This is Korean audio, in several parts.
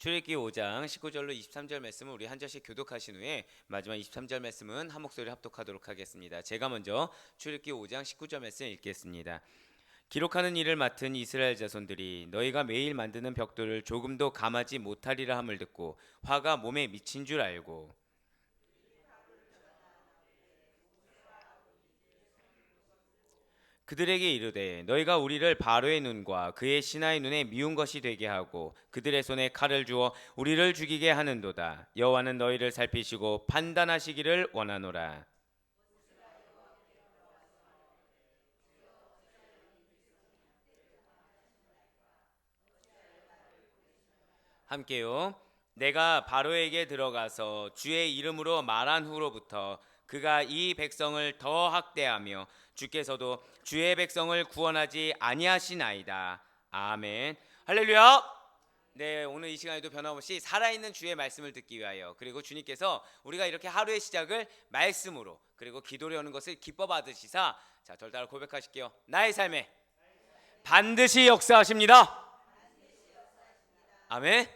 출애굽기 5장 19절로 23절 말씀을 우리 한 절씩 교독하신 후에 마지막 23절 말씀은 한 목소리 합독하도록 하겠습니다. 제가 먼저 출애굽기 5장 19절 말씀 읽겠습니다. 기록하는 일을 맡은 이스라엘 자손들이 너희가 매일 만드는 벽돌을 조금도 감하지 못하리라 함을 듣고 화가 몸에 미친 줄 알고 그들에게 이르되 너희가 우리를 바로의 눈과 그의 신하의 눈에 미운 것이 되게 하고 그들의 손에 칼을 주어 우리를 죽이게 하는도다. 여호와는 너희를 살피시고 판단하시기를 원하노라. 함께요. 내가 바로에게 들어가서 주의 이름으로 말한 후로부터 그가 이 백성을 더 학대하며 주께서도 주의 백성을 구원하지 아니하시나이다. 아멘. 할렐루야. 네, 오늘 이 시간에도 변함없이 살아있는 주의 말씀을 듣기 위하여 그리고 주님께서 우리가 이렇게 하루의 시작을 말씀으로 그리고 기도로 여는 것을 기뻐 받으시사 자, 저를 따라 고백하실게요. 나의 삶에 반드시 역사하십니다. 아멘.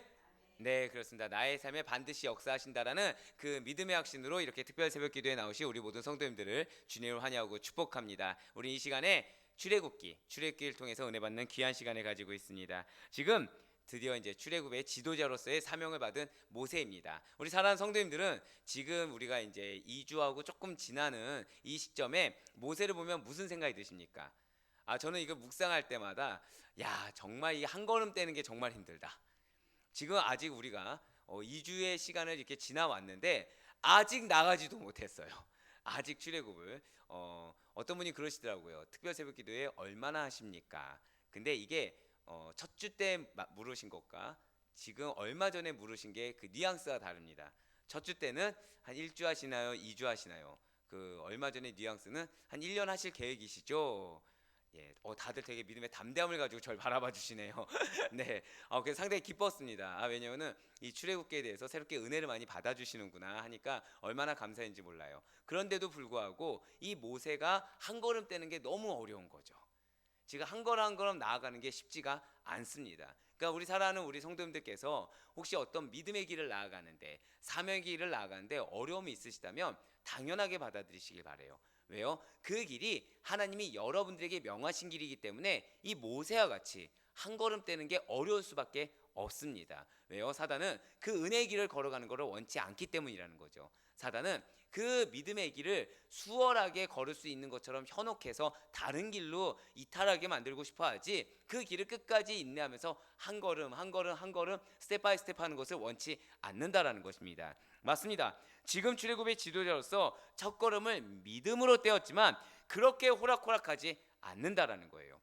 네, 그렇습니다. 나의 삶에 반드시 역사하신다라는 그 믿음의 확신으로 이렇게 특별 새벽 기도에 나오신 우리 모든 성도님들을 주님을 환영하고 축복합니다. 우리 이 시간에 출애굽기를 통해서 은혜 받는 귀한 시간을 가지고 있습니다. 지금 드디어 이제 출애굽의 지도자로서의 사명을 받은 모세입니다. 우리 사랑하는 성도님들은 지금 우리가 이제 2주하고 조금 지나는 이 시점에 모세를 보면 무슨 생각이 드십니까? 저는 이거 묵상할 때마다 야, 정말 이 한 걸음 떼는 게 정말 힘들다. 지금 아직 우리가 2주의 시간을 이렇게 지나왔는데 아직 나가지도 못했어요. 아직 출애굽을 어떤 분이 그러시더라고요. 특별 새벽 기도에 얼마나 하십니까? 근데 이게 첫 주 때 물으신 것과 지금 얼마 전에 물으신 게 그 뉘앙스가 다릅니다. 첫 주 때는 한 1주 하시나요? 2주 하시나요? 그 얼마 전에 뉘앙스는 한 1년 하실 계획이시죠? 예, 다들 되게 믿음의 담대함을 가지고 저를 바라봐 주시네요. 네, 그래서 상당히 기뻤습니다. 왜냐면은 이 출애굽기에 대해서 새롭게 은혜를 많이 받아주시는구나 하니까 얼마나 감사인지 몰라요. 그런데도 불구하고 이 모세가 한 걸음 떼는 게 너무 어려운 거죠. 지금 한 걸음 한 걸음 나아가는 게 쉽지가 않습니다. 그러니까 우리 사랑하는 우리 성도님들께서 혹시 어떤 믿음의 길을 나아가는데 사명의 길을 나아가는데 어려움이 있으시다면 당연하게 받아들이시길 바래요. 왜요? 그 길이 하나님이 여러분들에게 명하신 길이기 때문에 이 모세와 같이 한 걸음 떼는 게 어려울 수밖에 없습니다. 왜요? 사단은 그 은혜의 길을 걸어가는 것을 원치 않기 때문이라는 거죠. 사단은 그 믿음의 길을 수월하게 걸을 수 있는 것처럼 현혹해서 다른 길로 이탈하게 만들고 싶어 하지 그 길을 끝까지 인내하면서 한 걸음 한 걸음 한 걸음 스텝 바이 스텝 하는 것을 원치 않는다라는 것입니다. 맞습니다. 지금 출애굽의 지도자로서 첫 걸음을 믿음으로 떼었지만 그렇게 호락호락하지 않는다라는 거예요.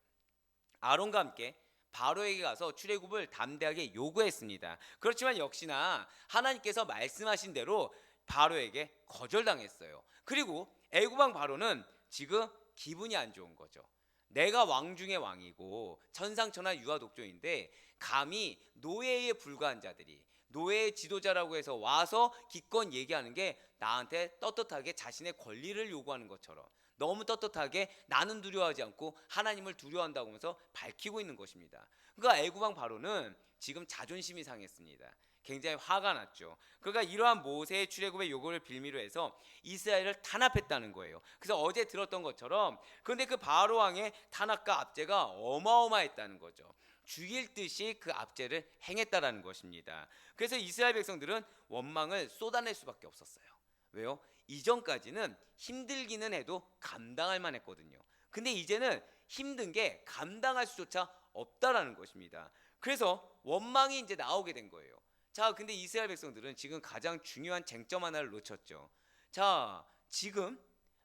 아론과 함께 바로에게 가서 출애굽을 담대하게 요구했습니다. 그렇지만 역시나 하나님께서 말씀하신 대로 바로에게 거절당했어요. 그리고 애굽 왕 바로는 지금 기분이 안 좋은 거죠. 내가 왕 중의 왕이고 천상천하 유아독존인데 감히 노예에 불과한 자들이 노예의 지도자라고 해서 와서 기껏 얘기하는 게 나한테 떳떳하게 자신의 권리를 요구하는 것처럼 너무 떳떳하게 나는 두려워하지 않고 하나님을 두려워한다고 하면서 밝히고 있는 것입니다. 그러니까 애굽 왕 바로는 지금 자존심이 상했습니다. 굉장히 화가 났죠. 그러니까 이러한 모세의 출애굽의 요구를 빌미로 해서 이스라엘을 탄압했다는 거예요. 그래서 어제 들었던 것처럼 그런데 그 바로 왕의 탄압과 압제가 어마어마했다는 거죠. 죽일 듯이 그 압제를 행했다라는 것입니다. 그래서 이스라엘 백성들은 원망을 쏟아낼 수밖에 없었어요. 왜요? 이전까지는 힘들기는 해도 감당할 만했거든요. 근데 이제는 힘든 게 감당할 수조차 없다라는 것입니다. 그래서 원망이 이제 나오게 된 거예요. 자, 근데 이스라엘 백성들은 지금 가장 중요한 쟁점 하나를 놓쳤죠. 자, 지금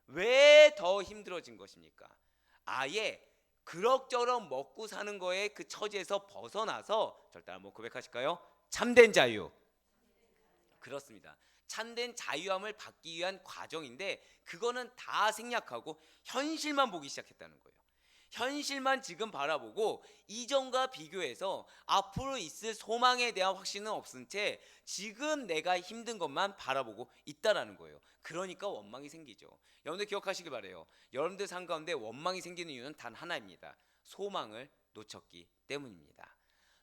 왜 더 힘들어진 것입니까? 아예 그럭저럭 먹고 사는 거에 그 처지에서 벗어나서 절대 한번 고백하실까요? 참된 자유. 그렇습니다. 참된 자유함을 받기 위한 과정인데 그거는 다 생략하고 현실만 보기 시작했다는 거예요. 현실만 지금 바라보고 이전과 비교해서 앞으로 있을 소망에 대한 확신은 없은 채 지금 내가 힘든 것만 바라보고 있다라는 거예요. 그러니까 원망이 생기죠. 여러분들 기억하시길 바래요. 여러분들 삶 가운데 원망이 생기는 이유는 단 하나입니다. 소망을 놓쳤기 때문입니다.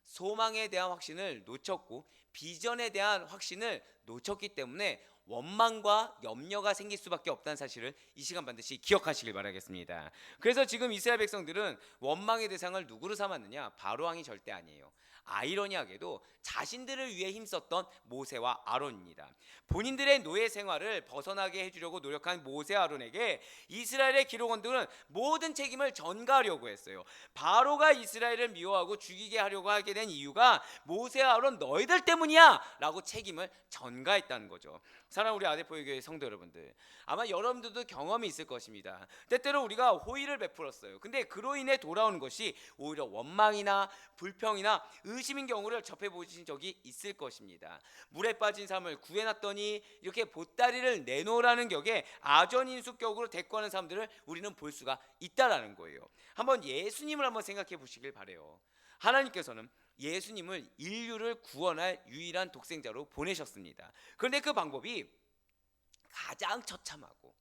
소망에 대한 확신을 놓쳤고 비전에 대한 확신을 놓쳤기 때문에 원망과 염려가 생길 수밖에 없다는 사실을 이 시간 반드시 기억하시길 바라겠습니다. 그래서 지금 이스라엘 백성들은 원망의 대상을 누구로 삼았느냐? 바로 왕이 절대 아니에요. 아이러니하게도 자신들을 위해 힘썼던 모세와 아론입니다. 본인들의 노예 생활을 벗어나게 해주려고 노력한 모세 아론에게 이스라엘의 기록원들은 모든 책임을 전가하려고 했어요. 바로가 이스라엘을 미워하고 죽이게 하려고 하게 된 이유가 모세 아론 너희들 때문이야 라고 책임을 전가했다는 거죠. 사랑하는 우리 아데포의 교회 성도 여러분들, 아마 여러분들도 경험이 있을 것입니다. 때때로 우리가 호의를 베풀었어요. 근데 그로 인해 돌아오는 것이 오히려 원망이나 불평이나 의심인 경우를 접해보신 적이 있을 것입니다. 물에 빠진 사람을 구해놨더니 이렇게 보따리를 내놓으라는 격에 아전인수격으로 대꾸하는 사람들을 우리는 볼 수가 있다라는 거예요. 한번 예수님을 한번 생각해 보시길 바래요. 하나님께서는 예수님을 인류를 구원할 유일한 독생자로 보내셨습니다. 그런데 그 방법이 가장 처참하고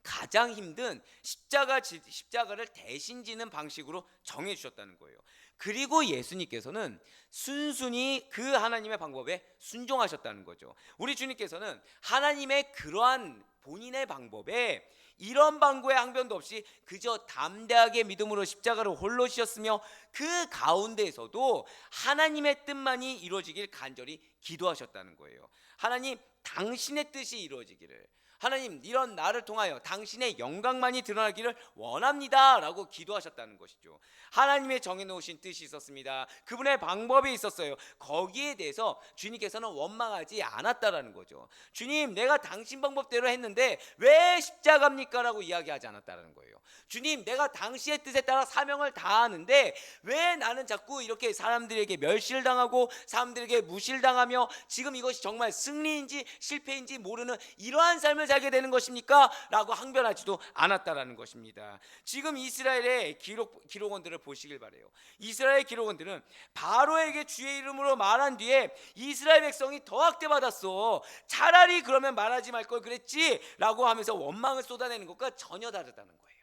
가장 힘든 십자가를 대신 지는 방식으로 정해 주셨다는 거예요. 그리고 예수님께서는 순순히 그 하나님의 방법에 순종하셨다는 거죠. 우리 주님께서는 하나님의 그러한 본인의 방법에 이런 방구의 항변도 없이 그저 담대하게 믿음으로 십자가를 홀로 지셨으며 그 가운데에서도 하나님의 뜻만이 이루어지길 간절히 기도하셨다는 거예요. 하나님, 당신의 뜻이 이루어지기를, 하나님, 이런 나를 통하여 당신의 영광만이 드러나기를 원합니다 라고 기도하셨다는 것이죠. 하나님의 정해놓으신 뜻이 있었습니다. 그분의 방법이 있었어요. 거기에 대해서 주님께서는 원망하지 않았다라는 거죠. 주님, 내가 당신 방법대로 했는데 왜 십자가입니까? 라고 이야기하지 않았다라는 거예요. 주님, 내가 당신의 뜻에 따라 사명을 다하는데 왜 나는 자꾸 이렇게 사람들에게 멸시를 당하고 사람들에게 무시를 당하며 지금 이것이 정말 승리인지 실패인지 모르는 이러한 삶을 살게 되는 것입니까? 라고 항변하지도 않았다라는 것입니다. 지금 이스라엘의 기록원들을 보시길 바래요. 이스라엘 기록원들은 바로에게 주의 이름으로 말한 뒤에 이스라엘 백성이 더 학대받았어, 차라리 그러면 말하지 말 걸 그랬지 라고 하면서 원망을 쏟아내는 것과 전혀 다르다는 거예요.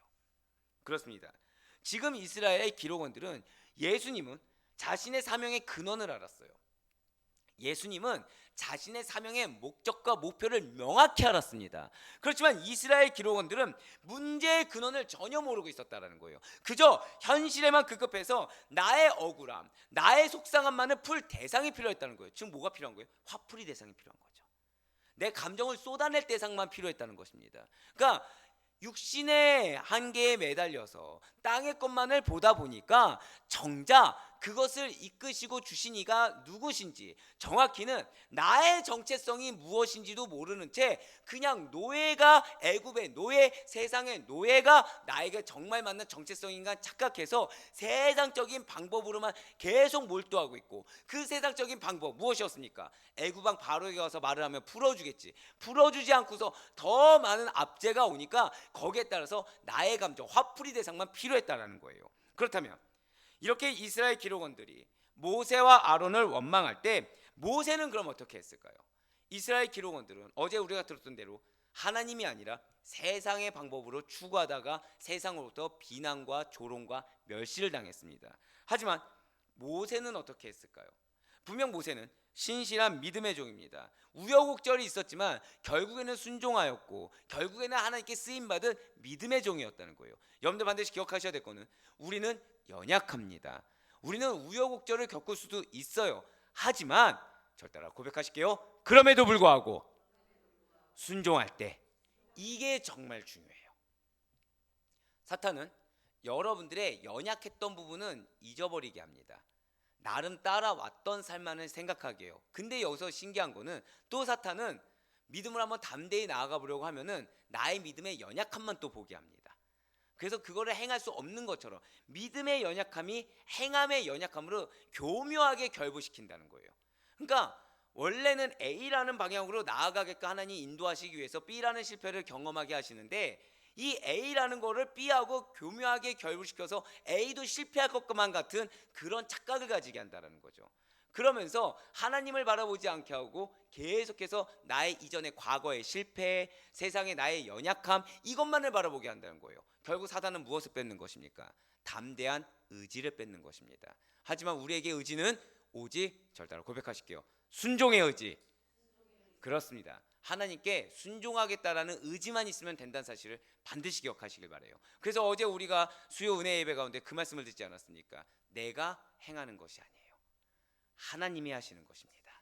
그렇습니다. 지금 이스라엘의 기록원들은 예수님은 자신의 사명의 근원을 알았어요. 예수님은 자신의 사명의 목적과 목표를 명확히 알았습니다. 그렇지만 이스라엘 기록원들은 문제의 근원을 전혀 모르고 있었다는 거예요. 그저 현실에만 급급해서 나의 억울함, 나의 속상함만을 풀 대상이 필요했다는 거예요. 지금 뭐가 필요한 거예요? 화풀이 대상이 필요한 거죠. 내 감정을 쏟아낼 대상만 필요했다는 것입니다. 그러니까 육신의 한계에 매달려서 땅의 것만을 보다 보니까 정작 그것을 이끄시고 주신 이가 누구신지, 정확히는 나의 정체성이 무엇인지도 모르는 채 그냥 노예가, 애굽의 노예, 세상의 노예가 나에게 정말 맞는 정체성인가 착각해서 세상적인 방법으로만 계속 몰두하고 있고, 그 세상적인 방법 무엇이었습니까? 애굽 왕 바로에게 와서 말을 하면 풀어주겠지. 풀어주지 않고서 더 많은 압제가 오니까 거기에 따라서 나의 감정, 화풀이 대상만 필요했다라는 거예요. 그렇다면 이렇게 이스라엘 기록원들이 모세와 아론을 원망할 때 모세는 그럼 어떻게 했을까요? 이스라엘 기록원들은 어제 우리가 들었던 대로 하나님이 아니라 세상의 방법으로 추구하다가 세상으로부터 비난과 조롱과 멸시를 당했습니다. 하지만 모세는 어떻게 했을까요? 분명 모세는 신실한 믿음의 종입니다. 우여곡절이 있었지만 결국에는 순종하였고 결국에는 하나님께 쓰임받은 믿음의 종이었다는 거예요. 여러분들 반드시 기억하셔야 될 거는 우리는 연약합니다. 우리는 우여곡절을 겪을 수도 있어요. 하지만 절 따라 고백하실게요. 그럼에도 불구하고 순종할 때, 이게 정말 중요해요. 사탄은 여러분들의 연약했던 부분은 잊어버리게 합니다. 나름 따라왔던 삶만을 생각하게 해요. 근데 여기서 신기한 거는 또 사탄은 믿음을 한번 담대히 나아가 보려고 하면은 나의 믿음의 연약함만 또 보게 합니다. 그래서 그거를 행할 수 없는 것처럼 믿음의 연약함이 행함의 연약함으로 교묘하게 결부시킨다는 거예요. 그러니까 원래는 A라는 방향으로 나아가게끔 하나님이 인도하시기 위해서 B라는 실패를 경험하게 하시는데, 이 A라는 거를 B하고 교묘하게 결부시켜서 A도 실패할 것만 같은 그런 착각을 가지게 한다는 거죠. 그러면서 하나님을 바라보지 않게 하고 계속해서 나의 이전의 과거의 실패, 세상의 나의 연약함, 이것만을 바라보게 한다는 거예요. 결국 사단은 무엇을 뺏는 것입니까? 담대한 의지를 뺏는 것입니다. 하지만 우리에게 의지는 오직 절따라 고백하실게요. 순종의 의지. 그렇습니다. 하나님께 순종하겠다라는 의지만 있으면 된다는 사실을 반드시 기억하시길 바라요. 그래서 어제 우리가 수요 은혜 예배 가운데 그 말씀을 듣지 않았습니까? 내가 행하는 것이 아니에요. 하나님이 하시는 것입니다.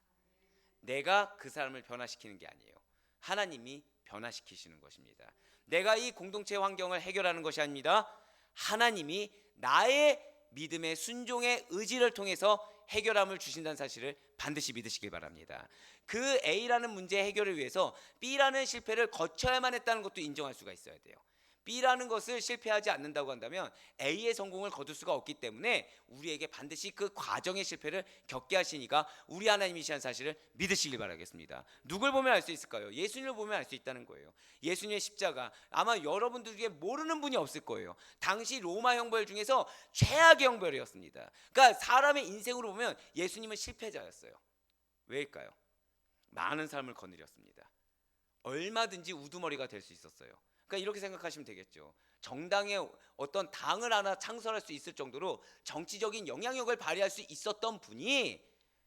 내가 그 사람을 변화시키는 게 아니에요. 하나님이 변화시키시는 것입니다. 내가 이 공동체 환경을 해결하는 것이 아닙니다. 하나님이 나의 믿음의 순종의 의지를 통해서 해결함을 주신다는 사실을 반드시 믿으시길 바랍니다. 그 A라는 문제 해결을 위해서 B라는 실패를 거쳐야만 했다는 것도 인정할 수가 있어야 돼요. B라는 것을 실패하지 않는다고 한다면 A의 성공을 거둘 수가 없기 때문에 우리에게 반드시 그 과정의 실패를 겪게 하시니까 우리 하나님이시라는 사실을 믿으시길 바라겠습니다. 누굴 보면 알 수 있을까요? 예수님을 보면 알 수 있다는 거예요. 예수님의 십자가, 아마 여러분들 중에 모르는 분이 없을 거예요. 당시 로마 형벌 중에서 최악의 형벌이었습니다. 그러니까 사람의 인생으로 보면 예수님은 실패자였어요. 왜일까요? 많은 사람을 거느렸습니다. 얼마든지 우두머리가 될 수 있었어요. 그러니까 이렇게 생각하시면 되겠죠. 정당의 어떤 당을 하나 창설할 수 있을 정도로 정치적인 영향력을 발휘할 수 있었던 분이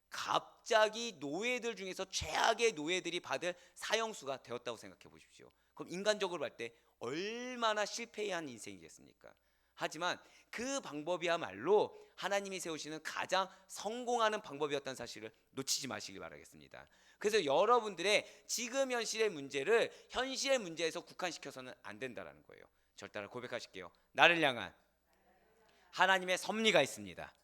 갑자기 노예들 중에서 최악의 노예들이 받을 사형수가 되었다고 생각해 보십시오. 그럼 인간적으로 볼 때 얼마나 실패한 인생이겠습니까? 하지만 그 방법이야말로 하나님이 세우시는 가장 성공하는 방법이었다는 사실을 놓치지 마시길 바라겠습니다. 그래서 여러분들의 지금 현실의 문제를 현실의 문제에서 국한시켜서는 안 된다는 거예요. 절따라 고백하실게요. 나를 향한 하나님의 섭리가 있습니다.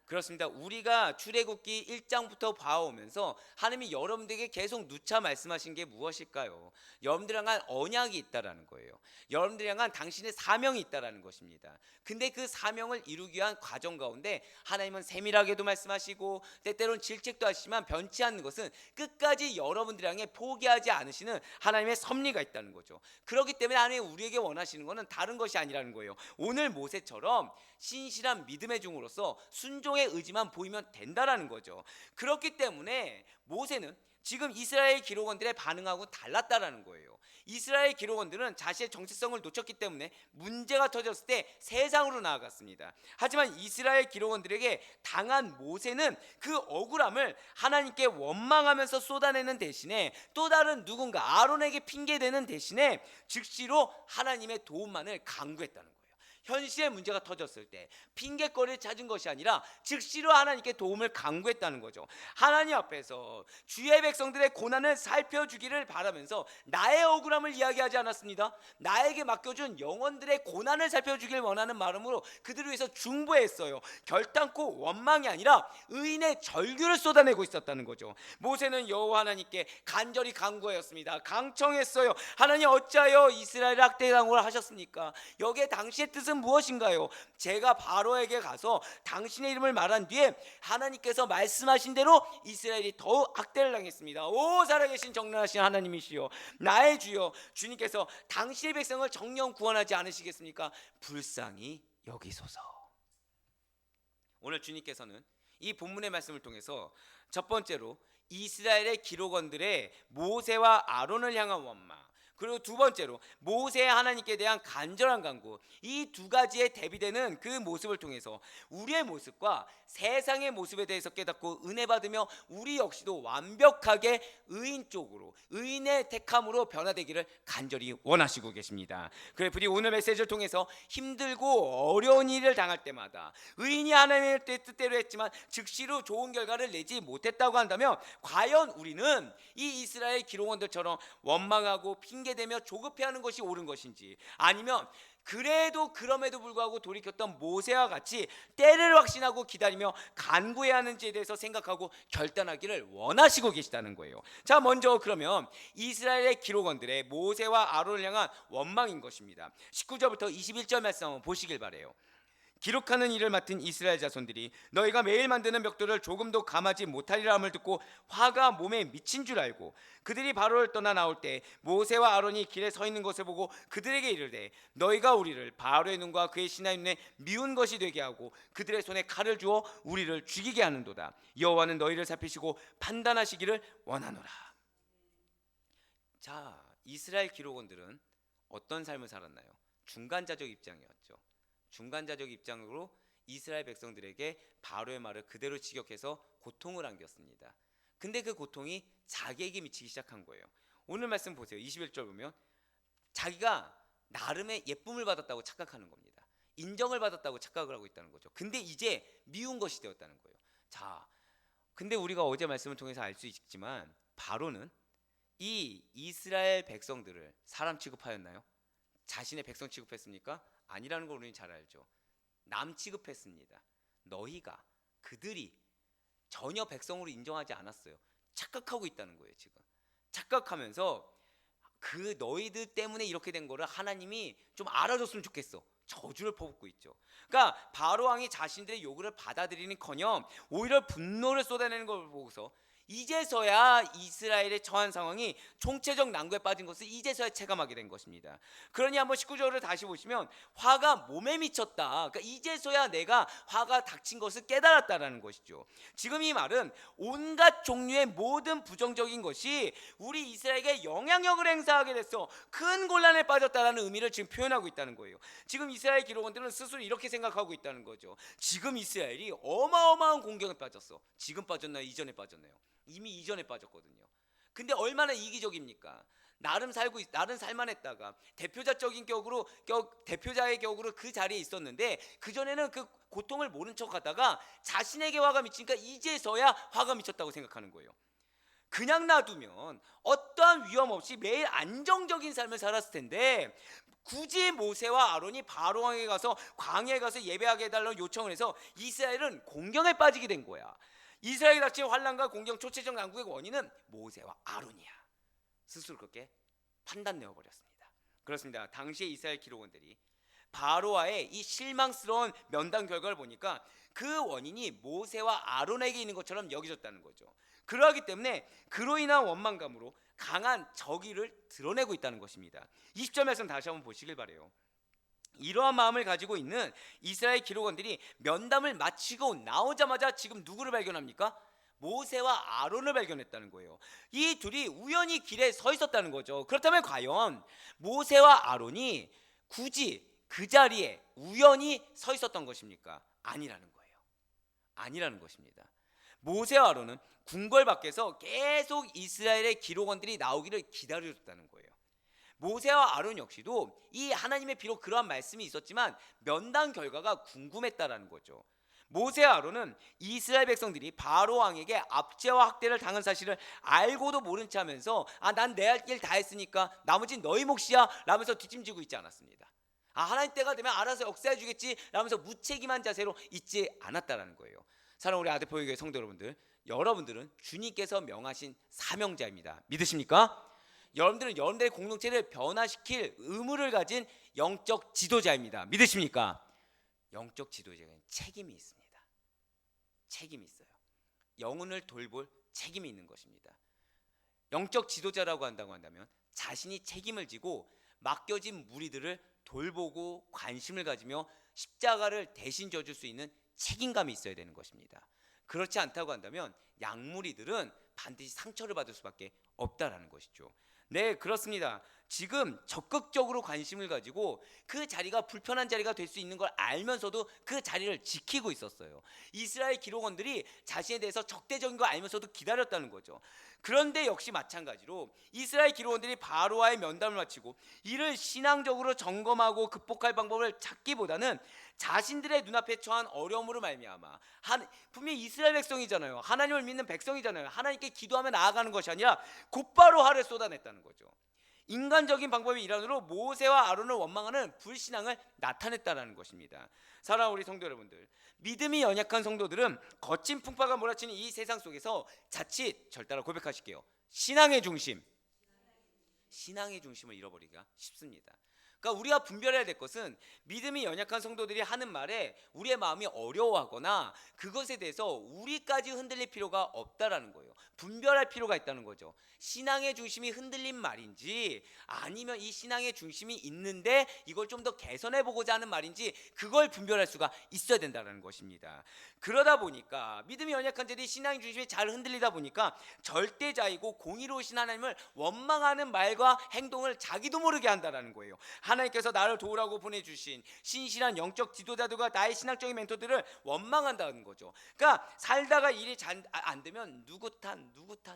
그렇습니다. 우리가 출애굽기 1장부터 봐오면서 하나님이 여러분들에게 계속 누차 말씀하신 게 무엇일까요? 여러분들 향한 언약이 있다라는 거예요. 여러분들 향한 당신의 사명이 있다라는 것입니다. 근데 그 사명을 이루기 위한 과정 가운데 하나님은 세밀하게도 말씀하시고 때때로는 질책도 하시지만 변치 않는 것은 끝까지 여러분들 향해 포기하지 않으시는 하나님의 섭리가 있다는 거죠. 그렇기 때문에 하나님이 우리에게 원하시는 것은 다른 것이 아니라는 거예요. 오늘 모세처럼 신실한 믿음의 종으로서 순종의 의지만 보이면 된다라는 거죠. 그렇기 때문에 모세는 지금 이스라엘 기록원들의 반응하고 달랐다라는 거예요. 이스라엘 기록원들은 자신의 정체성을 놓쳤기 때문에 문제가 터졌을 때 세상으로 나아갔습니다. 하지만 이스라엘 기록원들에게 당한 모세는 그 억울함을 하나님께 원망하면서 쏟아내는 대신에 또 다른 누군가 아론에게 핑계대는 대신에 즉시로 하나님의 도움만을 간구했다는 거예요. 현실의 문제가 터졌을 때 핑계거리를 찾은 것이 아니라 즉시로 하나님께 도움을 간구했다는 거죠. 하나님 앞에서 주의 백성들의 고난을 살펴주기를 바라면서 나의 억울함을 이야기하지 않았습니다. 나에게 맡겨준 영혼들의 고난을 살펴주길 원하는 마음으로 그들을 위해서 중보했어요. 결단코 원망이 아니라 의인의 절규를 쏟아내고 있었다는 거죠. 모세는 여호와 하나님께 간절히 간구하였습니다. 강청했어요. 하나님, 어찌하여 이스라엘을 학대당을 하셨습니까? 여기에 당시의 뜻은 무엇인가요? 제가 바로에게 가서 당신의 이름을 말한 뒤에 하나님께서 말씀하신 대로 이스라엘이 더욱 학대를 당했습니다. 오 살아계신 정령하신 하나님이시여, 나의 주여, 주님께서 당신의 백성을 정령 구원하지 않으시겠습니까? 불쌍히 여기소서. 오늘 주님께서는 이 본문의 말씀을 통해서 첫 번째로 이스라엘의 기록원들의 모세와 아론을 향한 원망, 그리고 두 번째로 모세의 하나님께 대한 간절한 간구, 이 두 가지에 대비되는 그 모습을 통해서 우리의 모습과 세상의 모습에 대해서 깨닫고 은혜 받으며 우리 역시도 완벽하게 의인 쪽으로, 의인의 택함으로 변화되기를 간절히 원하시고 계십니다. 그래 부디 오늘 메시지를 통해서 힘들고 어려운 일을 당할 때마다 의인이 하나님의 뜻대로 했지만 즉시로 좋은 결과를 내지 못했다고 한다면 과연 우리는 이 이스라엘 기록원들처럼 원망하고 핑계대며 조급해하는 것이 옳은 것인지, 아니면 그래도 그럼에도 불구하고 돌이켰던 모세와 같이 때를 확신하고 기다리며 간구해야 하는지에 대해서 생각하고 결단하기를 원하시고 계시다는 거예요. 자, 먼저 그러면 이스라엘의 기록원들의 모세와 아론을 향한 원망인 것입니다. 19절부터 21절 말씀 한번 보시길 바라요. 기록하는 일을 맡은 이스라엘 자손들이 너희가 매일 만드는 벽돌을 조금도 감하지 못하리라 함을 듣고 화가 몸에 미친 줄 알고 그들이 바로를 떠나 나올 때 모세와 아론이 길에 서 있는 것을 보고 그들에게 이르되 너희가 우리를 바로의 눈과 그의 신하의 눈에 미운 것이 되게 하고 그들의 손에 칼을 주어 우리를 죽이게 하는도다. 여호와는 너희를 살피시고 판단하시기를 원하노라. 자, 이스라엘 기록원들은 어떤 삶을 살았나요? 중간자적 입장이었죠. 중간자적 입장으로 이스라엘 백성들에게 바로의 말을 그대로 직역해서 고통을 안겼습니다. 근데 그 고통이 자기에게 미치기 시작한 거예요. 오늘 말씀 보세요. 21절 보면 자기가 나름의 예쁨을 받았다고 착각하는 겁니다. 인정을 받았다고 착각을 하고 있다는 거죠. 근데 이제 미운 것이 되었다는 거예요. 자, 근데 우리가 어제 말씀을 통해서 알 수 있지만 바로는 이 이스라엘 백성들을 사람 취급하였나요? 자신의 백성 취급했습니까? 아니라는 걸 우리는 잘 알죠. 남 취급했습니다. 너희가 그들이 전혀 백성으로 인정하지 않았어요. 착각하고 있다는 거예요. 지금 착각하면서 그 너희들 때문에 이렇게 된 거를 하나님이 좀 알아줬으면 좋겠어. 저주를 퍼붓고 있죠. 그러니까 바로 왕이 자신들의 요구를 받아들이는커녕 오히려 분노를 쏟아내는 걸 보고서 이제서야 이스라엘의 처한 상황이 총체적 난국에 빠진 것을 이제서야 체감하게 된 것입니다. 그러니 한번 19절을 다시 보시면 화가 몸에 미쳤다. 그러니까 이제서야 내가 화가 닥친 것을 깨달았다라는 것이죠. 지금 이 말은 온갖 종류의 모든 부정적인 것이 우리 이스라엘에게 영향력을 행사하게 됐어. 큰 곤란에 빠졌다라는 의미를 지금 표현하고 있다는 거예요. 지금 이스라엘 기록원들은 스스로 이렇게 생각하고 있다는 거죠. 지금 이스라엘이 어마어마한 공격에 빠졌어. 지금 빠졌나요? 이전에 빠졌나요? 이미 이전에 빠졌거든요. 근데 얼마나 이기적입니까? 나름 살만했다가 대표자의 격으로 그 자리에 있었는데 그 전에는 그 고통을 모른 척하다가 자신에게 화가 미치니까 이제서야 화가 미쳤다고 생각하는 거예요. 그냥 놔두면 어떠한 위험 없이 매일 안정적인 삶을 살았을 텐데 굳이 모세와 아론이 바로 왕에 가서 광야에 가서 예배하게 해달라는 요청을 해서 이스라엘은 공경에 빠지게 된 거야. 이스라엘이 닥친 환난과 공경 초체적 난국의 원인은 모세와 아론이야. 스스로 그렇게 판단내어 버렸습니다. 그렇습니다. 당시의 이스라엘 기록원들이 바로와의 이 실망스러운 면담 결과를 보니까 그 원인이 모세와 아론에게 있는 것처럼 여겨졌다는 거죠. 그러하기 때문에 그로 인한 원망감으로 강한 적의를 드러내고 있다는 것입니다. 20절 말씀 다시 한번 보시길 바라요. 이러한 마음을 가지고 있는 이스라엘 기록원들이 면담을 마치고 나오자마자 지금 누구를 발견합니까? 모세와 아론을 발견했다는 거예요. 이 둘이 우연히 길에 서 있었다는 거죠. 그렇다면 과연 모세와 아론이 굳이 그 자리에 우연히 서 있었던 것입니까? 아니라는 거예요. 아니라는 것입니다. 모세와 아론은 궁궐 밖에서 계속 이스라엘의 기록원들이 나오기를 기다려줬다는 거예요. 모세와 아론 역시도 이 하나님의 비록 그러한 말씀이 있었지만 면담 결과가 궁금했다라는 거죠. 모세와 아론은 이스라엘 백성들이 바로 왕에게 압제와 학대를 당한 사실을 알고도 모른 체 하면서 난 내 할 길 다 했으니까 나머지는 너희 몫이야 라면서 뒷짐지고 있지 않았습니다. 하나님 때가 되면 알아서 역사해 주겠지 라면서 무책임한 자세로 있지 않았다라는 거예요. 사랑하는 우리 아드포교회 성도 여러분들, 여러분들은 주님께서 명하신 사명자입니다. 믿으십니까? 여러분들은 여러분들의 공동체를 변화시킬 의무를 가진 영적 지도자입니다. 믿으십니까? 영적 지도자에게는 책임이 있습니다. 책임이 있어요. 영혼을 돌볼 책임이 있는 것입니다. 영적 지도자라고 한다면 자신이 책임을 지고 맡겨진 무리들을 돌보고 관심을 가지며 십자가를 대신 져줄 수 있는 책임감이 있어야 되는 것입니다. 그렇지 않다고 한다면 양무리들은 반드시 상처를 받을 수밖에 없다라는 것이죠. 네, 그렇습니다. 지금 적극적으로 관심을 가지고 그 자리가 불편한 자리가 될 수 있는 걸 알면서도 그 자리를 지키고 있었어요. 이스라엘 기록원들이 자신에 대해서 적대적인 걸 알면서도 기다렸다는 거죠. 그런데 역시 마찬가지로 이스라엘 기록원들이 바로와의 면담을 마치고 이를 신앙적으로 점검하고 극복할 방법을 찾기보다는 자신들의 눈앞에 처한 어려움으로 말미암아 분명히 이스라엘 백성이잖아요. 하나님을 믿는 백성이잖아요. 하나님께 기도하며 나아가는 것이 아니라 곧바로 화를 쏟아냈다는 거죠. 인간적인 방법의 일환으로 모세와 아론을 원망하는 불신앙을 나타냈다라는 것입니다. 사랑하는 우리 성도 여러분들, 믿음이 연약한 성도들은 거친 풍파가 몰아치는 이 세상 속에서 자칫 절 따라 고백하실게요. 신앙의 중심을 잃어버리기가 쉽습니다. 그러니까 우리가 분별해야 될 것은 믿음이 연약한 성도들이 하는 말에 우리의 마음이 어려워하거나 그것에 대해서 우리까지 흔들릴 필요가 없다라는 거예요. 분별할 필요가 있다는 거죠. 신앙의 중심이 흔들린 말인지 아니면 이 신앙의 중심이 있는데 이걸 좀 더 개선해 보고자 하는 말인지 그걸 분별할 수가 있어야 된다는 것입니다. 그러다 보니까 믿음이 연약한 자들이 신앙의 중심이 잘 흔들리다 보니까 절대자이고 공의로우신 하나님을 원망하는 말과 행동을 자기도 모르게 한다는 거예요. 하나님께서 나를 도우라고 보내주신 신실한 영적 지도자들과 나의 신앙적인 멘토들을 원망한다는 거죠. 그러니까 살다가 일이 안 되면 누구 탓을 한다는 거예요.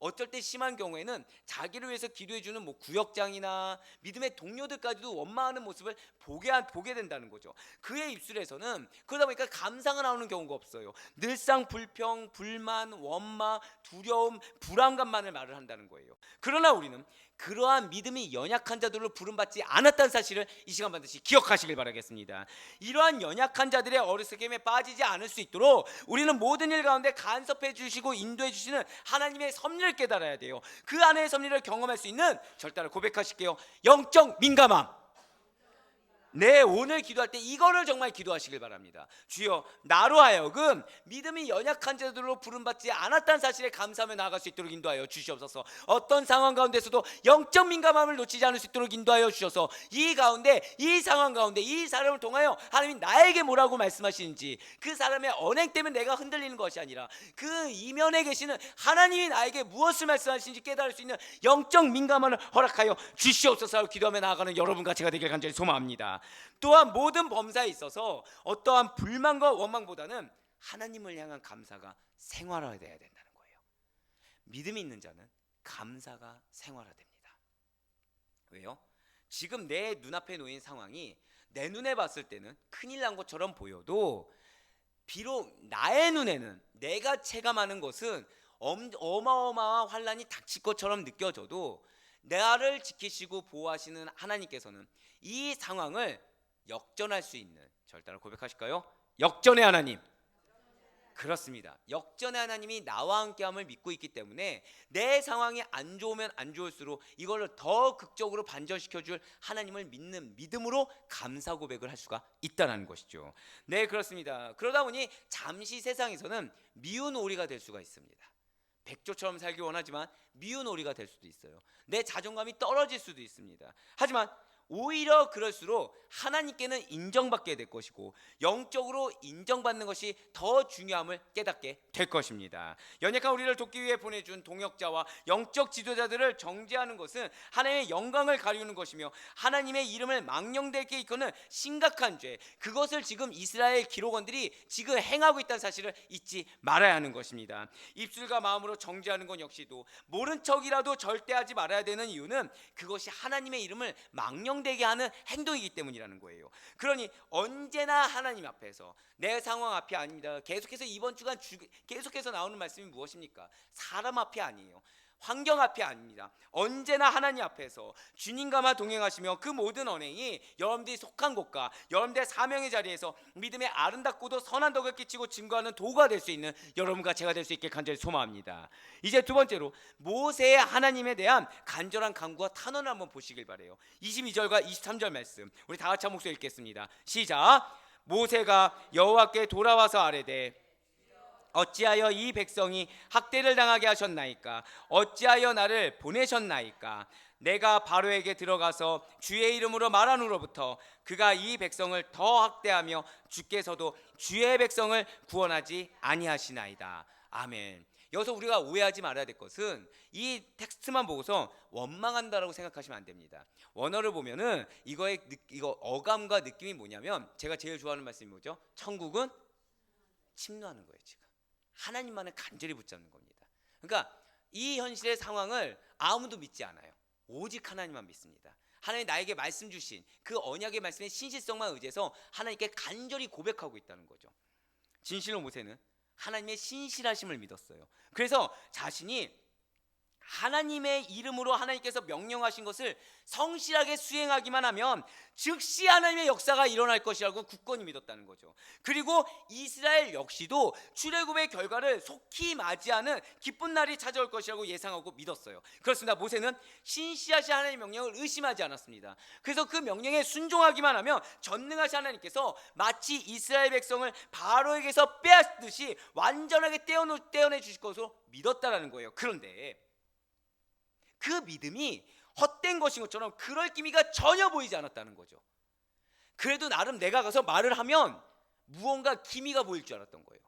어쩔 때 심한 경우에는 자기를 위해서 기도해주는 구역장이나 믿음의 동료들까지도 원망하는 모습을 보게 된다는 거죠. 그의 입술에서는 그러다 보니까 감사가 나오는 경우가 없어요. 늘상 불평, 불만, 원망, 두려움, 불안감만을 말을 한다는 거예요. 그러나 우리는 그러한 믿음이 연약한 자들로 부름받지 않았다는 사실을 이 시간 반드시 기억하시길 바라겠습니다. 이러한 연약한 자들의 어리석음에 빠지지 않을 수 있도록 우리는 모든 일 가운데 간섭해 주시고 인도해 주시는 하나님의 섭리를 깨달아야 돼요. 그 안에의 섭리를 경험할 수 있는, 절단을 고백하실게요, 영적 민감함. 네, 오늘 기도할 때 이거를 정말 기도하시길 바랍니다. 주여, 나로 하여금 믿음이 연약한 자들로 부름받지 않았다는 사실에 감사하며 나아갈 수 있도록 인도하여 주시옵소서. 어떤 상황 가운데서도 영적 민감함을 놓치지 않을 수 있도록 인도하여 주셔서 이 가운데, 이 상황 가운데 이 사람을 통하여 하나님이 나에게 뭐라고 말씀하시는지, 그 사람의 언행 때문에 내가 흔들리는 것이 아니라 그 이면에 계시는 하나님이 나에게 무엇을 말씀하시는지 깨달을 수 있는 영적 민감함을 허락하여 주시옵소서. 기도하며 나아가는 여러분과 제가 되길 간절히 소망합니다. 또한 모든 범사에 있어서 어떠한 불만과 원망보다는 하나님을 향한 감사가 생활화되어야 된다는 거예요. 믿음이 있는 자는 감사가 생활화됩니다. 왜요? 지금 내 눈앞에 놓인 상황이 내 눈에 봤을 때는 큰일 난 것처럼 보여도, 비록 나의 눈에는 내가 체감하는 것은 어마어마한 환란이 닥칠 것처럼 느껴져도, 나를 지키시고 보호하시는 하나님께서는 이 상황을 역전할 수 있는, 절단을 고백하실까요? 역전의 하나님. 그렇습니다. 역전의 하나님이 나와 함께함을 믿고 있기 때문에 내 상황이 안 좋으면 안 좋을수록 이걸 더 극적으로 반전시켜줄 하나님을 믿는 믿음으로 감사 고백을 할 수가 있다는 것이죠. 네, 그렇습니다. 그러다 보니 잠시 세상에서는 미운 오리가 될 수가 있습니다. 백조처럼 살기 원하지만 미운 오리가 될 수도 있어요. 내 자존감이 떨어질 수도 있습니다. 하지만 오히려 그럴수록 하나님께는 인정받게 될 것이고 영적으로 인정받는 것이 더 중요함을 깨닫게 될 것입니다. 연약한 우리를 돕기 위해 보내준 동역자와 영적 지도자들을 정죄하는 것은 하나님의 영광을 가리우는 것이며 하나님의 이름을 망령되게 이끄는 심각한 죄, 그것을 지금 이스라엘 기록원들이 지금 행하고 있다는 사실을 잊지 말아야 하는 것입니다. 입술과 마음으로 정죄하는 것 역시도 모른 척이라도 절대 하지 말아야 되는 이유는 그것이 하나님의 이름을 망령되게 하는 행동이기 때문이라는 거예요. 그러니 언제나 하나님 앞에서, 내 상황 앞이 아닙니다. 계속해서 이번 주간 계속해서 나오는 말씀이 무엇입니까? 사람 앞이 아니에요. 환경 앞이 아닙니다. 언제나 하나님 앞에서 주님과만 동행하시며 그 모든 언행이 여러분들이 속한 곳과 여러분들의 사명의 자리에서 믿음의 아름답고도 선한 덕을 끼치고 증거하는 도구가 될 수 있는 여러분과 제가 될 수 있게 간절히 소망합니다. 이제 두 번째로 모세의 하나님에 대한 간절한 간구와 탄원을 한번 보시길 바래요. 22절과 23절 말씀 우리 다 같이 한 목소리 읽겠습니다. 시작. 모세가 여호와께 돌아와서 아뢰되 어찌하여 이 백성이 학대를 당하게 하셨나이까? 어찌하여 나를 보내셨나이까? 내가 바로에게 들어가서 주의 이름으로 말하노로부터 그가 이 백성을 더 학대하며 주께서도 주의 백성을 구원하지 아니하시나이다. 아멘. 여기서 우리가 오해하지 말아야 될 것은 이 텍스트만 보고서 원망한다라고 생각하시면 안 됩니다. 원어를 보면은 이거 어감과 느낌이 뭐냐면, 제가 제일 좋아하는 말씀이 뭐죠? 천국은 침노하는 거예요. 지금 하나님만을 간절히 붙잡는 겁니다. 그러니까 이 현실의 상황을 아무도 믿지 않아요. 오직 하나님만 믿습니다. 하나님 나에게 말씀 주신 그 언약의 말씀의 신실성만 의지해서 하나님께 간절히 고백하고 있다는 거죠. 진실로 모세는 하나님의 신실하심을 믿었어요. 그래서 자신이 하나님의 이름으로 하나님께서 명령하신 것을 성실하게 수행하기만 하면 즉시 하나님의 역사가 일어날 것이라고 굳건히 믿었다는 거죠. 그리고 이스라엘 역시도 출애굽의 결과를 속히 맞이하는 기쁜 날이 찾아올 것이라고 예상하고 믿었어요. 그렇습니다. 모세는 신실하신 하나님의 명령을 의심하지 않았습니다. 그래서 그 명령에 순종하기만 하면 전능하신 하나님께서 마치 이스라엘 백성을 바로에게서 빼앗듯이 완전하게 떼어내 주실 것으로 믿었다라는 거예요. 그런데 그 믿음이 헛된 것인 것처럼 그럴 기미가 전혀 보이지 않았다는 거죠. 그래도 나름 내가 가서 말을 하면 무언가 기미가 보일 줄 알았던 거예요.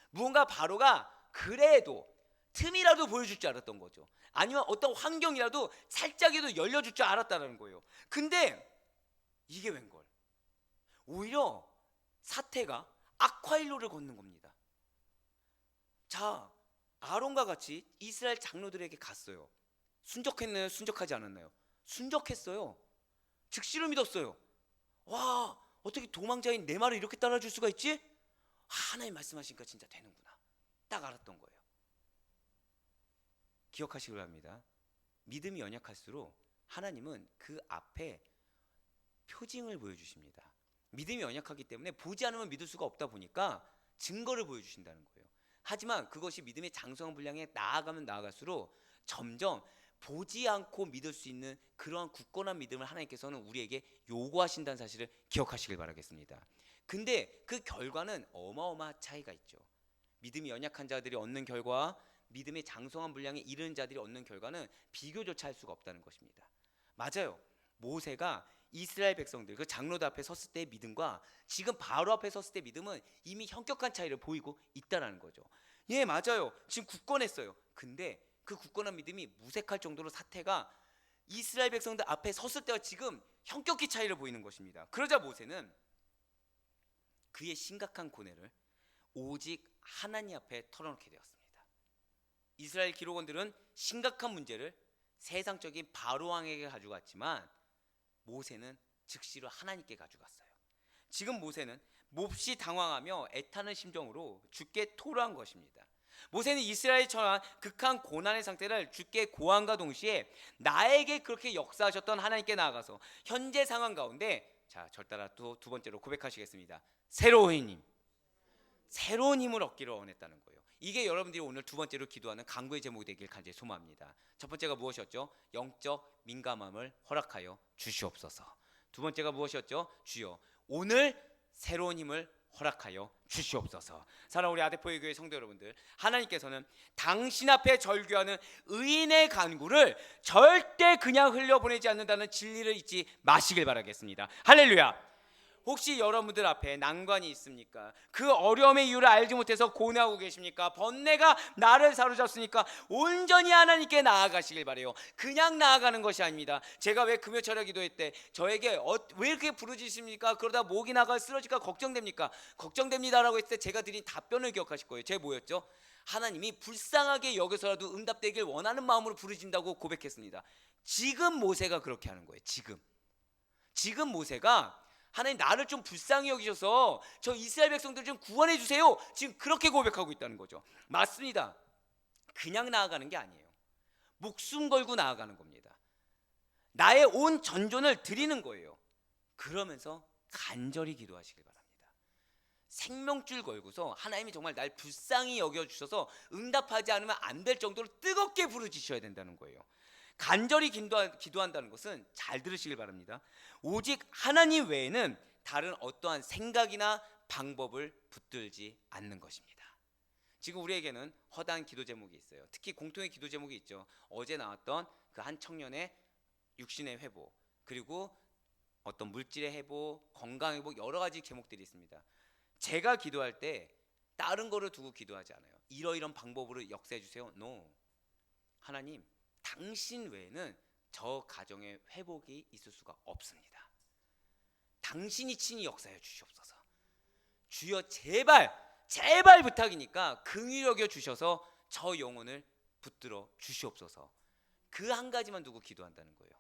무언가 바로가 그래도 틈이라도 보여줄 줄 알았던 거죠. 아니면 어떤 환경이라도 살짝이라도 열려줄 줄 알았다는 거예요. 근데 이게 웬걸? 오히려 사태가 악화일로를 걷는 겁니다. 자, 아론과 같이 이스라엘 장로들에게 갔어요. 순적했나요? 순적하지 않았나요? 순적했어요. 즉시로 믿었어요. 와, 어떻게 도망자인 내 말을 이렇게 따라줄 수가 있지? 하나님 말씀하시니까 진짜 되는구나. 딱 알았던 거예요. 기억하시기 바랍니다. 믿음이 연약할수록 하나님은 그 앞에 표징을 보여주십니다. 믿음이 연약하기 때문에 보지 않으면 믿을 수가 없다 보니까 증거를 보여주신다는 거예요. 하지만 그것이 믿음의 장성한 분량에 나아가면 나아갈수록 점점 보지 않고 믿을 수 있는 그러한 굳건한 믿음을 하나님께서는 우리에게 요구하신다는 사실을 기억하시길 바라겠습니다. 근데 그 결과는 어마어마한 차이가 있죠. 믿음이 연약한 자들이 얻는 결과, 믿음의 장성한 분량에 이르는 자들이 얻는 결과는 비교조차 할 수가 없다는 것입니다. 맞아요. 모세가 이스라엘 백성들, 그 장로들 앞에 섰을 때의 믿음과 지금 바로 앞에 섰을 때의 믿음은 이미 현격한 차이를 보이고 있다는 거죠. 예, 맞아요. 지금 굳건했어요. 근데 그 굳건한 믿음이 무색할 정도로 사태가 이스라엘 백성들 앞에 섰을 때와 지금 현격히 차이를 보이는 것입니다. 그러자 모세는 그의 심각한 고뇌를 오직 하나님 앞에 털어놓게 되었습니다. 이스라엘 기록원들은 심각한 문제를 세상적인 바로 왕에게 가져갔지만 모세는 즉시로 하나님께 가져갔어요. 지금 모세는 몹시 당황하며 애타는 심정으로 주께 토로한 것입니다. 모세는 이스라엘에 처한 극한 고난의 상태를 주께 고함과 동시에 나에게 그렇게 역사하셨던 하나님께 나아가서 현재 상황 가운데, 자, 절 따라 두 번째로 고백하시겠습니다. 새로운 힘을 얻기를 원했다는 거예요. 이게 여러분들이 오늘 두 번째로 기도하는 간구의 제목이 되길 간절히 소망합니다. 첫 번째가 무엇이었죠? 영적 민감함을 허락하여 주시옵소서. 두 번째가 무엇이었죠? 주여, 오늘 새로운 힘을 허락하여 주시옵소서. 사랑하는 우리 아데포의 교회 성도 여러분들, 하나님께서는 당신 앞에 절규하는 의인의 간구를 절대 그냥 흘려보내지 않는다는 진리를 잊지 마시길 바라겠습니다. 할렐루야. 혹시 여러분들 앞에 난관이 있습니까? 그 어려움의 이유를 알지 못해서 고뇌하고 계십니까? 번뇌가 나를 사로잡습니까? 온전히 하나님께 나아가시길 바래요. 그냥 나아가는 것이 아닙니다. 제가 왜 금요철야 기도회 때 저에게 왜 이렇게 부르짖습니까? 그러다 목이 나가 쓰러질까 걱정됩니까? 걱정됩니다라고 했을 때 제가 드린 답변을 기억하실 거예요. 제가 뭐였죠? 하나님이 불쌍하게 여기서라도 응답되길 원하는 마음으로 부르짖는다고 고백했습니다. 지금 모세가 그렇게 하는 거예요. 지금 모세가 하나님, 나를 좀 불쌍히 여기셔서 저 이스라엘 백성들 좀 구원해 주세요. 지금 그렇게 고백하고 있다는 거죠. 맞습니다. 그냥 나아가는 게 아니에요. 목숨 걸고 나아가는 겁니다. 나의 온 전존을 드리는 거예요. 그러면서 간절히 기도하시길 바랍니다. 생명줄 걸고서 하나님이 정말 날 불쌍히 여겨주셔서 응답하지 않으면 안 될 정도로 뜨겁게 부르짖으셔야 된다는 거예요. 간절히 기도한다는 것은, 잘 들으시길 바랍니다, 오직 하나님 외에는 다른 어떠한 생각이나 방법을 붙들지 않는 것입니다. 지금 우리에게는 허다한 기도 제목이 있어요. 특히 공통의 기도 제목이 있죠. 어제 나왔던 그 한 청년의 육신의 회복, 그리고 어떤 물질의 회복, 건강 회복, 여러 가지 제목들이 있습니다. 제가 기도할 때 다른 거를 두고 기도하지 않아요. 이러이런 방법으로 역사해 주세요. No. 하나님, 당신 외에는 저 가정의 회복이 있을 수가 없습니다. 당신이 친히 역사해 주시옵소서. 주여, 제발 부탁이니까 긍휼히 여겨 주셔서 저 영혼을 붙들어 주시옵소서. 그 한 가지만 두고 기도한다는 거예요.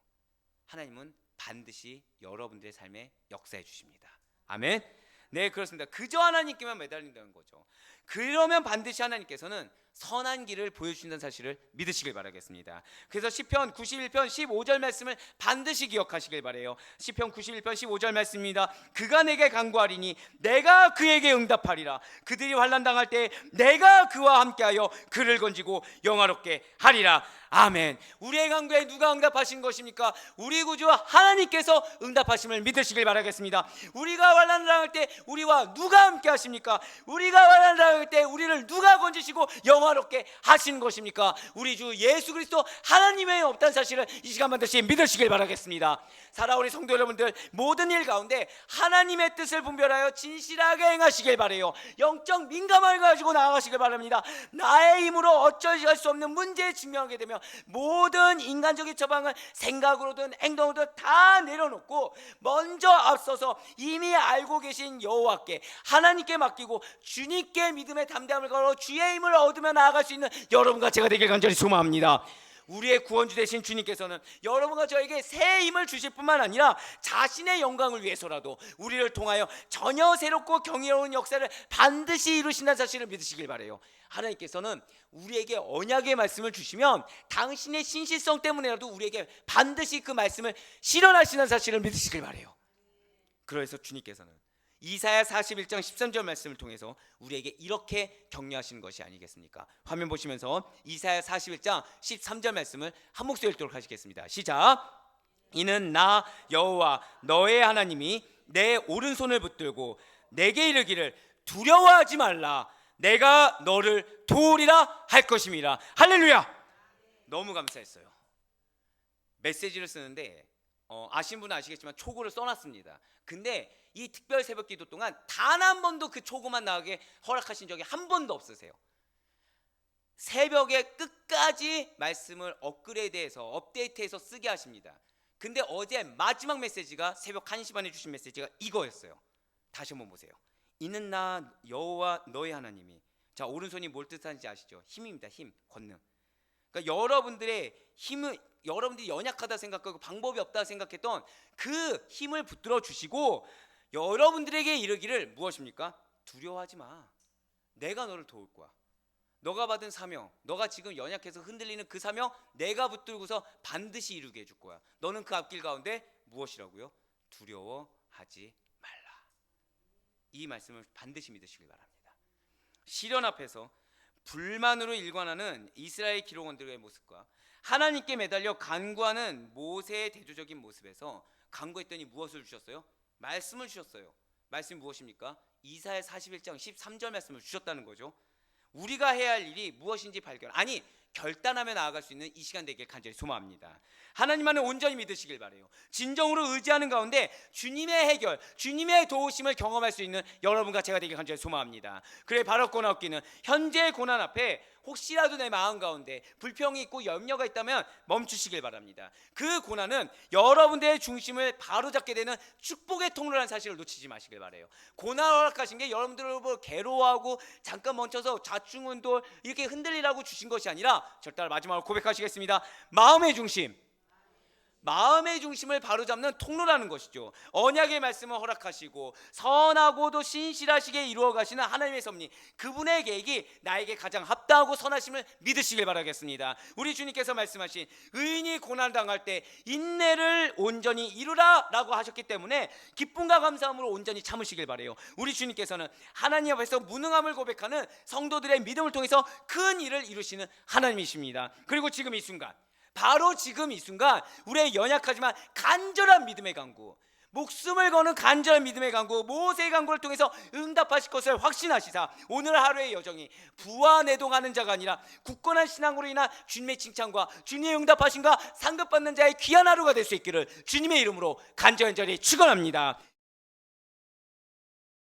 하나님은 반드시 여러분들의 삶에 역사해 주십니다. 아멘. 네, 그렇습니다. 그저 하나님께만 매달린다는 거죠. 그러면 반드시 하나님께서는 선한 길을 보여주신다는 사실을 믿으시길 바라겠습니다. 그래서 시편 91편 15절 말씀을 반드시 기억하시길 바라요. 시편 91편 15절 말씀입니다. 그가 내게 간구하리니 내가 그에게 응답하리라. 그들이 환난 당할 때 내가 그와 함께하여 그를 건지고 영화롭게 하리라. 아멘. 우리의 간구에 누가 응답하신 것입니까? 우리 구주 하나님께서 응답하심을 믿으시길 바라겠습니다. 우리가 환난을 당할 때 우리와 누가 함께 하십니까? 우리가 환난을 당할 때 우리를 누가 건지시고 영화롭게 하시는 것입니까? 우리 주 예수 그리스도 하나님 외에 없다는 사실을 이 시간 반드시 믿으시길 바라겠습니다. 살아오는 성도 여러분들, 모든 일 가운데 하나님의 뜻을 분별하여 진실하게 행하시길 바라요. 영적 민감함을 가지고 나아가시길 바랍니다. 나의 힘으로 어쩔 수 없는 문제에 직면하게 되면 모든 인간적인 처방을 생각으로든 행동으로든 다 내려놓고 먼저 앞서서 이미 알고 계신 여호와께, 하나님께 맡기고 주님께 믿음의 담대함을 걸어 주의 힘을 얻으며 나아갈 수 있는 여러분과 제가 되길 간절히 소망합니다. 우리의 구원주 되신 주님께서는 여러분과 저에게 새 힘을 주실 뿐만 아니라 자신의 영광을 위해서라도 우리를 통하여 전혀 새롭고 경이로운 역사를 반드시 이루신다는 사실을 믿으시길 바라요. 하나님께서는 우리에게 언약의 말씀을 주시면 당신의 신실성 때문에라도 우리에게 반드시 그 말씀을 실현하시는 사실을 믿으시길 바라요. 그래서 주님께서는 이사야 41장 13절 말씀을 통해서 우리에게 이렇게 격려하시는 것이 아니겠습니까? 화면 보시면서 이사야 41장 13절 말씀을 한 목소리 읽도록 하시겠습니다. 시작. 이는 나 여호와 너의 하나님이 내 오른손을 붙들고 내게 이르기를 두려워하지 말라, 내가 너를 도우리라 할 것임이라. 할렐루야. 너무 감사했어요. 메시지를 쓰는데 아신 분은 아시겠지만 초고를 써놨습니다. 근데 이 특별 새벽 기도 동안 단 한 번도 그 초고만 나가게 허락하신 적이 한 번도 없으세요. 새벽에 끝까지 말씀을 업그레이드해서 업데이트해서 쓰게 하십니다. 근데 어제 마지막 메시지가 새벽 1시 반에 주신 메시지가 이거였어요. 다시 한번 보세요. 이는 나 여호와 너의 하나님이, 자, 오른손이 뭘 뜻하는지 아시죠? 힘입니다. 힘, 권능. 그러니까 여러분들의 힘은, 여러분들이 연약하다 생각하고 방법이 없다 생각했던 그 힘을 붙들어 주시고 여러분들에게 이르기를 무엇입니까? 두려워하지 마. 내가 너를 도울 거야. 너가 받은 사명, 너가 지금 연약해서 흔들리는 그 사명 내가 붙들고서 반드시 이루게 해줄 거야. 너는 그 앞길 가운데 무엇이라고요? 두려워하지 말라. 이 말씀을 반드시 믿으시길 바랍니다. 시련 앞에서 불만으로 일관하는 이스라엘 기록원들의 모습과 하나님께 매달려 간구하는 모세의 대조적인 모습에서 간구했더니 무엇을 주셨어요? 말씀을 주셨어요. 말씀이 무엇입니까? 이사야 41장 13절 말씀을 주셨다는 거죠. 우리가 해야 할 일이 무엇인지 결단하며 나아갈 수 있는 이 시간 되길 간절히 소망합니다. 하나님만을 온전히 믿으시길 바라요. 진정으로 의지하는 가운데 주님의 해결, 주님의 도우심을 경험할 수 있는 여러분과 제가 되길 간절히 소망합니다. 그래 바로 고난기는 현재의 고난 앞에 혹시라도 내 마음 가운데 불평이 있고 염려가 있다면 멈추시길 바랍니다. 그 고난은 여러분들의 중심을 바로잡게 되는 축복의 통로라는 사실을 놓치지 마시길 바라요. 고난을 허락하신 게 여러분들을 괴로워하고 잠깐 멈춰서 좌충운돌 이렇게 흔들리라고 주신 것이 아니라 절대 마지막으로 고백하시겠습니다. 마음의 중심을 바로잡는 통로라는 것이죠. 언약의 말씀을 허락하시고 선하고도 신실하시게 이루어가시는 하나님의 섭리, 그분의 계획이 나에게 가장 합당하고 선하심을 믿으시길 바라겠습니다. 우리 주님께서 말씀하신 의인이 고난당할 때 인내를 온전히 이루라 라고 하셨기 때문에 기쁨과 감사함으로 온전히 참으시길 바라요. 우리 주님께서는 하나님 앞에서 무능함을 고백하는 성도들의 믿음을 통해서 큰 일을 이루시는 하나님이십니다. 그리고 지금 이 순간, 바로 지금 이 순간 우리의 연약하지만 간절한 믿음의 간구, 목숨을 거는 간절한 믿음의 간구, 모세의 간구를 통해서 응답하실 것을 확신하시사 오늘 하루의 여정이 부와 내동하는 자가 아니라 굳건한 신앙으로 인한 주님의 칭찬과 주님의 응답하심과 상급받는 자의 귀한 하루가 될 수 있기를 주님의 이름으로 간절히 축원합니다.